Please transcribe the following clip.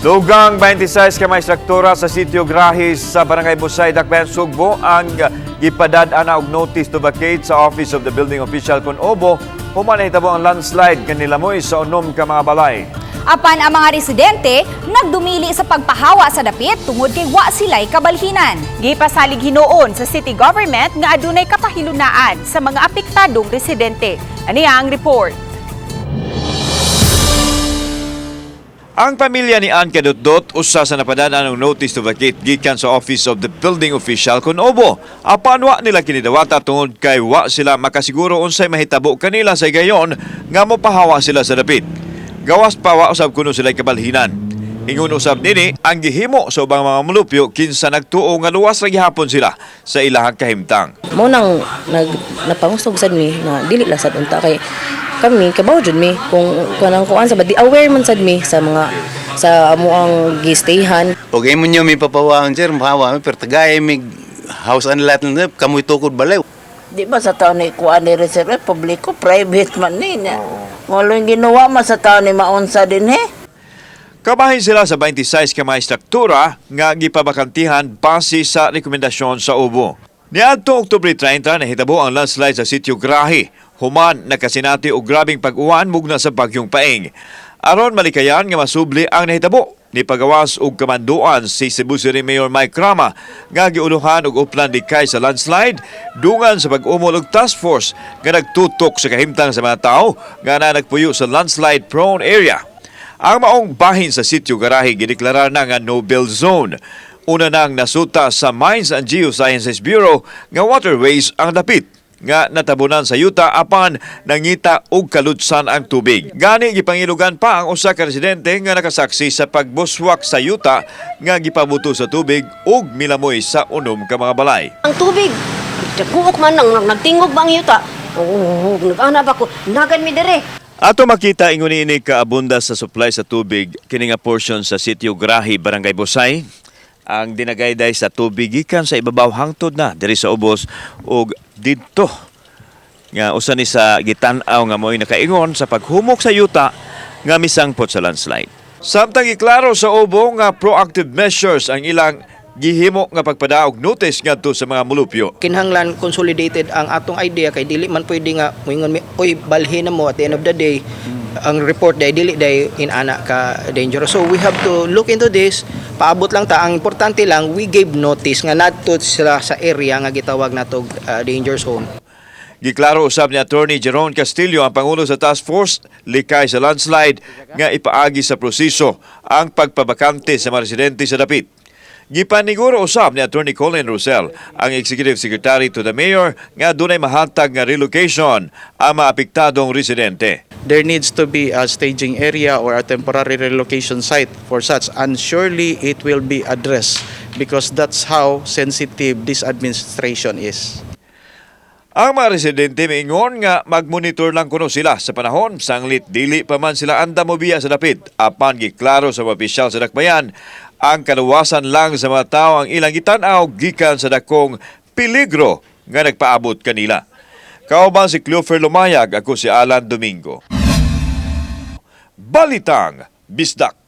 Dugang 26 ka may struktura sa sitio Grahis sa Barangay Busay, Dakbayan, Sugbo ang ipadad-an og notice to vacate sa Office of the Building Official kun Obo human nahitabo ang landslide kanila mo'y sa unom ka mga balay. Apan ang mga residente nagdumili sa pagpahawa sa dapit tungod kay wa sila'y kabalhinan. Gipasalig hinuon sa city government nga adunay kapahilunaan sa mga apektadong residente. Aniya ang report. Ang pamilya ni Ann Kadotdot usa sa napadaan ng notice to vacate gikan sa Office of the Building Official kun Obo. Apan wa nila kinidawata tungod kay wa sila makasiguro unsay mahitabo kanila sa gayon nga mopahawa sila sa dapit. Gawas pa wa usab kuno sila kabalhinan. Ingon usab nini ang gihimo sa ubang mga mulupyo kinsa nagtuo nga luwas ra gihapon sila sa ilahang kahimtang. Mo nang napangusog sad mi na dili la sad unta kay kami kabaw jud mi kung kanang kuan sa di aware man sad mi sa mga sa amo ang gistayhan. Og imo nyo mi papawaan sir mahawa mi pero tagay mi house and lot na kamoy tukod balay. Di ba sa taon ni kuan ni reserve publiko private man ni na. Walang ginawa man sa taon ni maunsa din he. Kabahin sila sa 26 ka mga struktura nga gipabakantihan base sa rekomendasyon sa Obo. Niadto Oktubre 30 nahitabo ang landslide sa sitio Grahi. Human nakasinati og grabing pag-uwan mugna sa bagyong Paeng. Aron malikayan nga masubli ang nahitabo ni pagawas og kamanduan si Cebu City Mayor Mike Rama nga giuluhan og uplan likay sa landslide dungan sa pag-umol og task force nga nagtutok sa kahimtang sa mga tao nga nagpuyo sa landslide prone area. Ang maong bahin sa sitio Garahi gideklarar na nga no-build zone. Una nang nasuta sa Mines and Geosciences Bureau nga waterways ang dapit nga natabunan sa yuta apan nangita og kalutsan ang tubig. Gani gipangilugan pa ang usa ka residente nga nakasaksi sa pagbuswak sa yuta nga gipabuto sa tubig ug milamoy sa unom ka mga balay. Ang tubig, kuok man nang nagtingog ba ang yuta? Oo, nag-ana ba ko? Nagan mi dire. Ato makita ingon ini ka abunda sa supply sa tubig kini nga portion sa sitio Grahi, Barangay Busay. Ang dinagayday sa tubig gikan sa ibabaw hangtod na diri sa ubos ug didto nga usa ni sa gitan-aw nga mo'y nakaingon sa paghumok sa yuta nga misangpot sa landslide. Samtang iklaro sa Obo nga proactive measures ang ilang gihimo nga pagpadaog notice ngadto sa mga mulupyo. Kinahanglan consolidated ang atong idea kay dili man pwede nga moingon mi oy balhin na mo at the end of the day ang report dili inana ka dangerous. So we have to look into this. Paabot lang ta, ang importante lang we gave notice nga nadto sila sa area nga gitawag nato danger zone. Giklaro usab ni Attorney Jeron Castillo ang pangulo sa task force likay sa landslide nga ipaagi sa proseso ang pagpabakante sa mga residente sa dapit. Gipaniguro usab ni Attorney Colin Rosell, ang Executive Secretary to the Mayor, nga dunay mahatag nga relocation ang mga apektadong residente. There needs to be a staging area or a temporary relocation site for such, and surely it will be addressed because that's how sensitive this administration is. Ang mga residente miingon nga magmonitor lang kuno sila sa panahon sanglit dili pa man sila anda mobiya sa dapit. Apan giklaro sa mga opisyal sa Dakbayan ang kaluwasan lang sa mga tao ang ilang gitan-aw gikan sa dakong peligro nga nagpaabot kanila. Kauban si Clover Lumayag, ako si Alan Domingo. Balitang Bisdak.